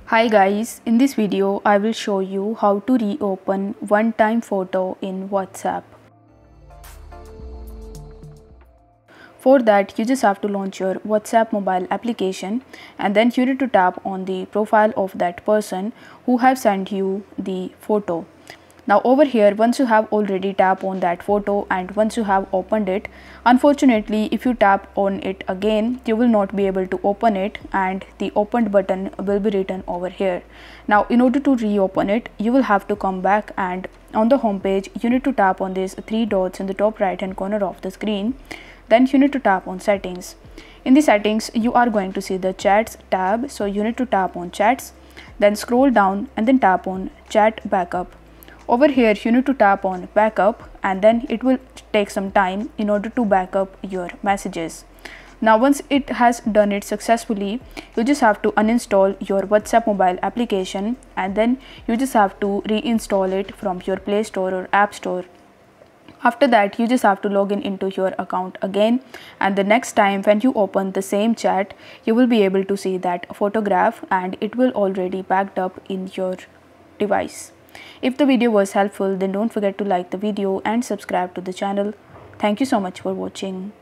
Hi guys, in this video I will show you how to reopen one-time photo in WhatsApp. For that you just have to launch your WhatsApp mobile application and then you need to tap on the profile of that person who have sent you the photo. Now over here, once you have already tapped on that photo and once you have opened it, unfortunately if you tap on it again, you will not be able to open it and the opened button will be written over here. Now in order to reopen it, you will have to come back and on the home page, you need to tap on these three dots in the top right hand corner of the screen. Then you need to tap on settings. In the settings, you are going to see the chats tab. So you need to tap on chats, then scroll down and then tap on chat backup. Over here you need to tap on backup and then it will take some time in order to back up your messages. Now once it has done it successfully, you just have to uninstall your WhatsApp mobile application and then you just have to reinstall it from your Play Store or App Store. After that you just have to log in into your account again, and the next time when you open the same chat, you will be able to see that photograph and it will already backed up in your device. If the video was helpful, then don't forget to like the video and subscribe to the channel. Thank you so much for watching.